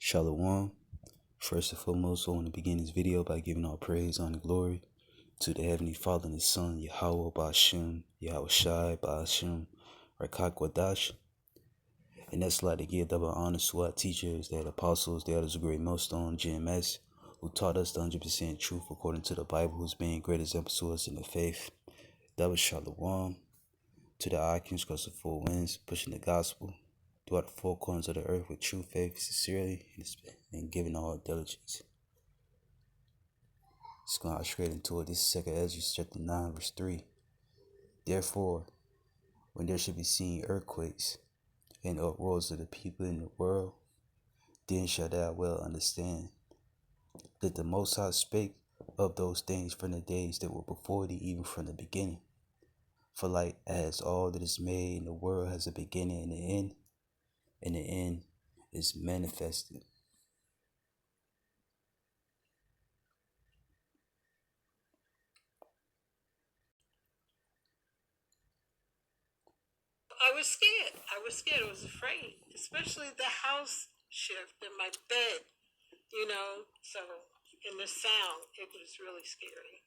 Shalom. First and foremost, I want to begin this video by giving all praise, honor, and glory to the Heavenly Father and His Son, Yahweh Ba'Shem, Yahweh Shai Ba'Shem, Rakak Wadash. And that's like to give double honor to our teachers, the apostles, the elders of Great Millstone, GMS, who taught us the 100% truth according to the Bible, who's being great examples to us in the faith. Double Shalom to the icons across the four winds, pushing the gospel throughout the four corners of the earth with true faith, sincerely, and giving all diligence. Let's go straight into it. This is 2 Ezra chapter 9, verse 3. Therefore, when there should be seen earthquakes and uproars of the people in the world, then shalt thou well understand that the Most High spake of those things from the days that were before thee, even from the beginning. For like as all that is made in the world has a beginning and an end, and the end is manifested. I was scared. I was afraid, especially the house shift in my bed, so in the sound, it was really scary.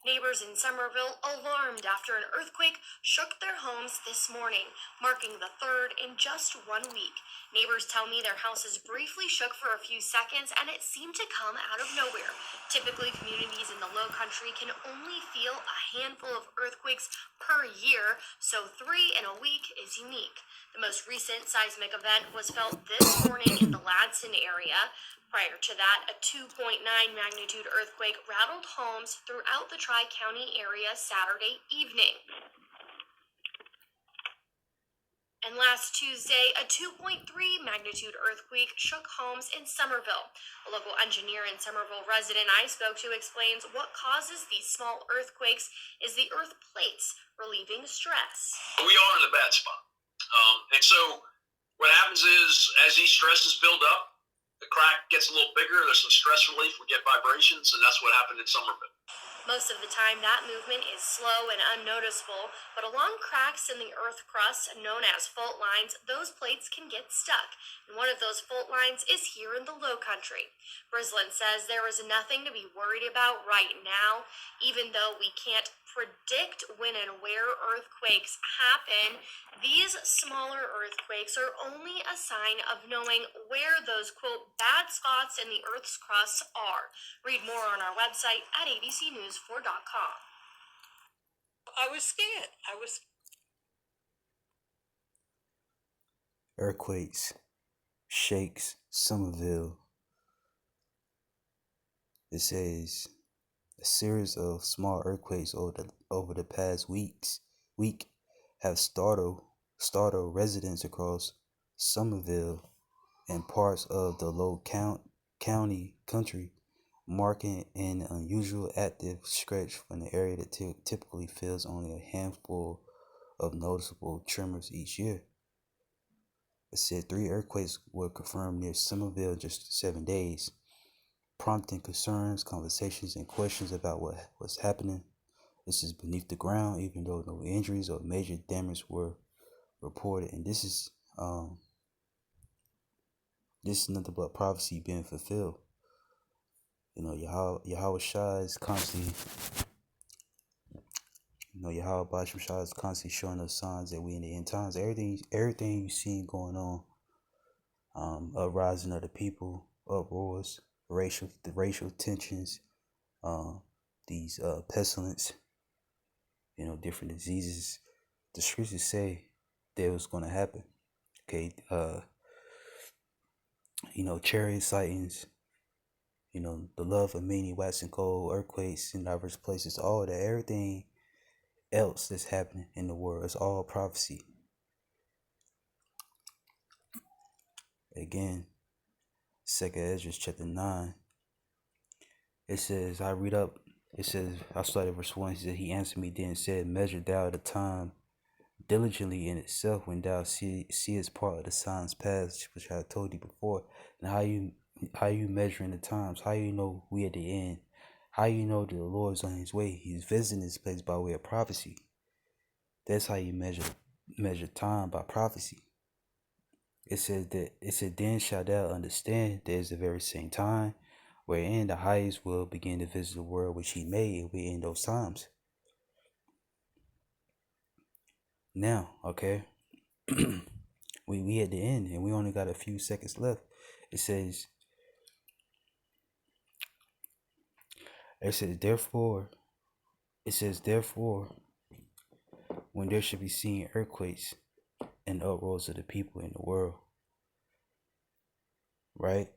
Neighbors in Somerville, alarmed after an earthquake, shook their homes this morning, marking the third in just 1 week. Neighbors tell me their houses briefly shook for a few seconds, and it seemed to come out of nowhere. Typically, communities in the Low Country can only feel a handful of earthquakes per year, so 3 in a week is unique. The most recent seismic event was felt this morning in the Ladson area. Prior to that, a 2.9 magnitude earthquake rattled homes throughout the Tri-County area Saturday evening. And last Tuesday, a 2.3 magnitude earthquake shook homes in Somerville. A local engineer and Somerville resident I spoke to explains what causes these small earthquakes is the earth plates relieving stress. We are in a bad spot. And so what happens is, as these stresses build up, the crack gets a little bigger, there's some stress relief, we get vibrations, and that's what happened in Somerville. Most of the time, that movement is slow and unnoticeable, but along cracks in the earth crust, known as fault lines, those plates can get stuck, and one of those fault lines is here in the Low Country. Brislin says there is nothing to be worried about right now, even though we can't predict when and where earthquakes happen. These smaller earthquakes are only a sign of knowing where those, quote, bad spots in the Earth's crust are. Read more on our website at abcnews4.com. I was scared. Earthquakes, shakes, Somerville. It says a series of small earthquakes over the past week have startled residents across Somerville and parts of the Low Country, marking an unusual active stretch from the area that typically feels only a handful of noticeable tremors each year. It said 3 earthquakes were confirmed near Somerville in just 7 days, prompting concerns, conversations, and questions about what was happening. This is beneath the ground, even though no injuries or major damage were reported. And this is nothing but prophecy being fulfilled. Yahweh Shai is constantly, Yahweh Ba'Shem Shai is constantly showing us signs that we in the end times. Everything you've seen going on, uprising of the people, uproars, racial tensions, these pestilence, different diseases. The scriptures say that it was going to happen. Okay, chariot sightings, the love of many, waxing cold, earthquakes in diverse places, all that, everything else that's happening in the world, it's all prophecy. Again, 2 Ezra chapter 9, it says, I started verse 1, it says, he answered me then and said, measure thou the time diligently in itself when thou seest part of the signs past, which I have told thee before. And how you measuring the times? How you know we at the end? How you know that the Lord's on his way? He's visiting this place by way of prophecy. That's how you measure time, by prophecy. it said then shall thou understand there is the very same time wherein the highest will begin to visit the world which he made, and we in those times. Now, okay. we at the end and we only got a few seconds left. It says therefore when there should be seen earthquakes and uproars of the people in the world, right?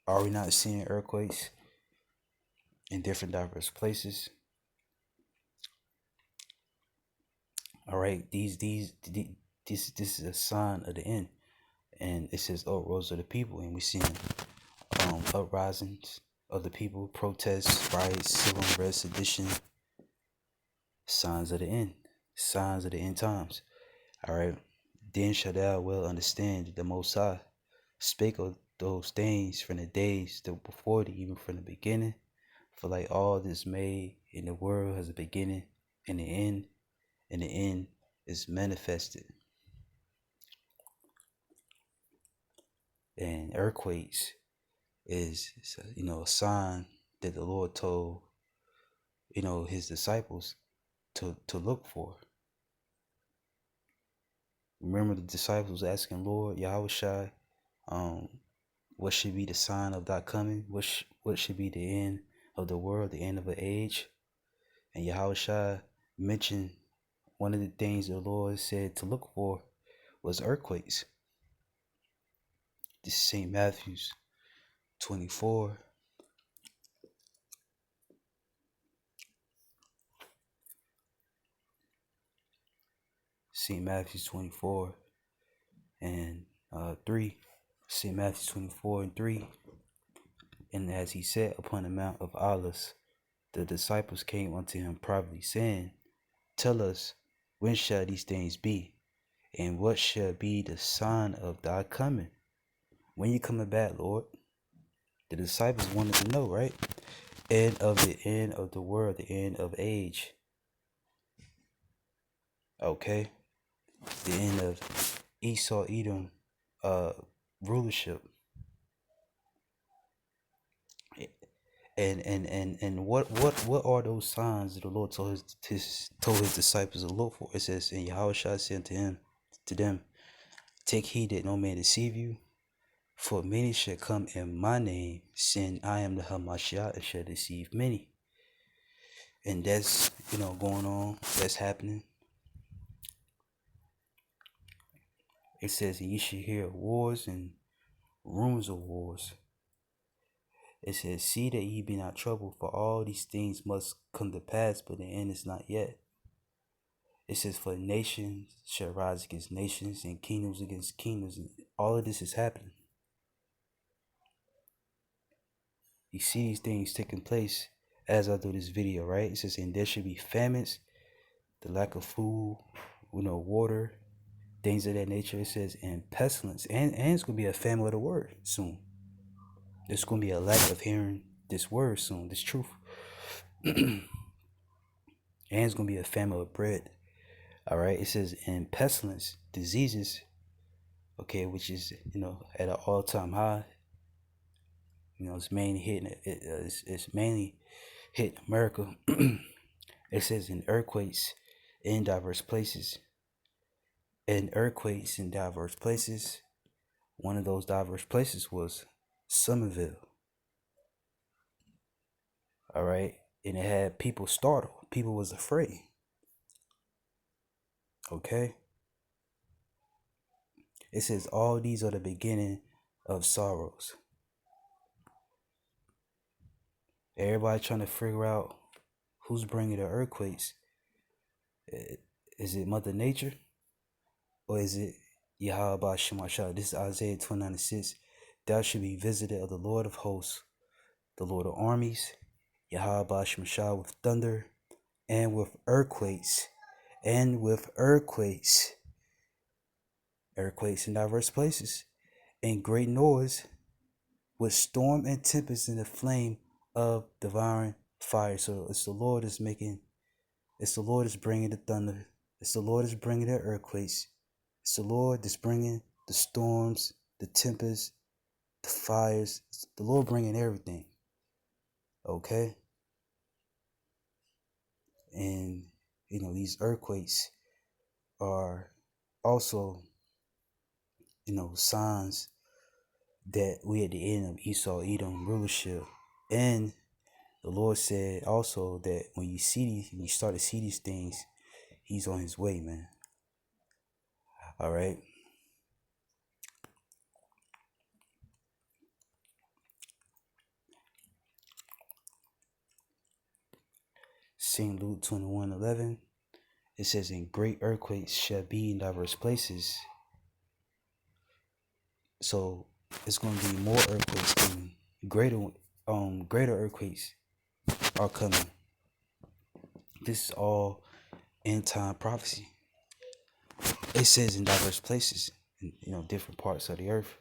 Are we not seeing earthquakes in different diverse places? All right, this is a sign of the end, and it says uproars of the people, and we seeing uprisings of the people, protests, riots, civil unrest, sedition, signs of the end times. All right, then shall thou well understand that the Most High spake of those things from the days that were before thee, even from the beginning. For like all that's made in the world has a beginning and an end, and the end is manifested. And earthquakes is, a sign that the Lord told, his disciples to look for. Remember the disciples asking Lord Yahushua, what should be the sign of thy coming? What should be the end of the world, the end of an age? And Yahushua mentioned one of the things the Lord said to look for was earthquakes. This is St. Matthew's 24. St. Matthew's 24 and 3. St. Matthew 24 and 3. And as he sat upon the Mount of Olives, the disciples came unto him privately, saying, Tell us, when shall these things be? And what shall be the sign of thy coming? When you coming back, Lord? The disciples wanted to know, right? And of the end of the world, the end of age. Okay? The end of Esau Edom rulership. And what are those signs that the Lord told his disciples to look for? It says, and Yahushua said to them, Take heed that no man deceive you, for many shall come in my name, saying, I am the Hamashiach, and shall deceive many. And that's going on, that's happening. It says, and ye shall hear wars and rumors of wars. It says, see that ye be not troubled, for all these things must come to pass, but the end is not yet. It says, for nations shall rise against nations, and kingdoms against kingdoms, and all of this is happening. You see these things taking place as I do this video, right? It says, and there should be famines, the lack of food, water, things of that nature. It says, and pestilence, and it's going to be a famine of the word soon. There's going to be a lack of hearing this word soon, this truth. And it's going to be a famine of bread. All right. It says, and pestilence, diseases, okay, which is, at an all-time high. It's mainly hitting, it's mainly hit America. It says, in earthquakes in diverse places. And earthquakes in diverse places. One of those diverse places was Somerville. All right. And it had people startled. People was afraid. Okay. It says all these are the beginning of sorrows. Everybody trying to figure out who's bringing the earthquakes. Is it Mother Nature? Or is it Yahweh Shemashah? This is Isaiah 29:6. Thou should be visited of the Lord of hosts, the Lord of armies, Yahweh Shemashah, with thunder and with earthquakes. And with earthquakes. Earthquakes in diverse places. And great noise, with storm and tempest in the flame of devouring fire. So it's the Lord is bringing the thunder. It's the Lord is bringing the earthquakes. It's the Lord that's bringing the storms the tempest, the fires. The Lord bringing everything. Okay? And, these earthquakes are also, signs that we at the end of Esau Edom rulership. And the Lord said also that when you start to see these things, He's on His way, man. All right. St. Luke 21:11. It says, "And great earthquakes shall be in diverse places." So it's going to be more earthquakes coming. Greater earthquakes are coming. This is all end time prophecy. It says in diverse places, in different parts of the earth,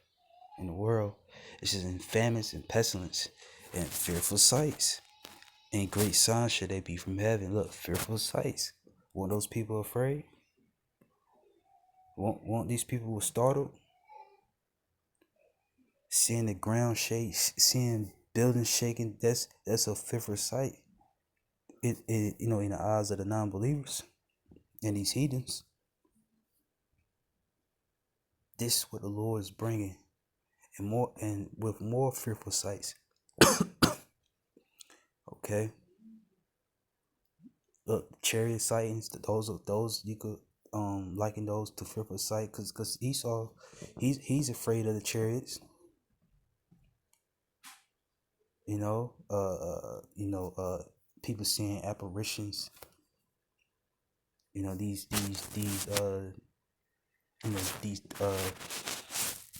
in the world. It says in famines and pestilence and fearful sights. And great signs should they be from heaven. Look, fearful sights. Weren't those people afraid? Weren't these people startled? Seeing the ground shake, seeing buildings shaking, that's a fearful sight. In the eyes of the non-believers and these heathens. This is what the Lord is bringing, and with more fearful sights. Okay. Look, chariot sightings. Those you could liken those to fearful sight, because Esau, he's afraid of the chariots. People seeing apparitions. These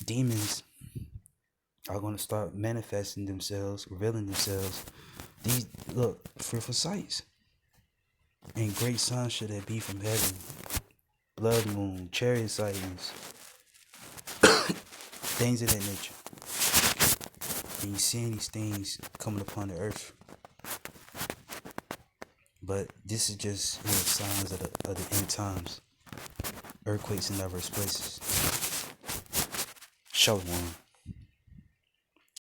demons are going to start manifesting themselves, revealing themselves. These, look, fearful sights. And great signs should there be from heaven. Blood moon, chariot sightings, things of that nature. And you're seeing these things coming upon the earth. But this is just signs of the end times. Earthquakes in diverse places. Shalom.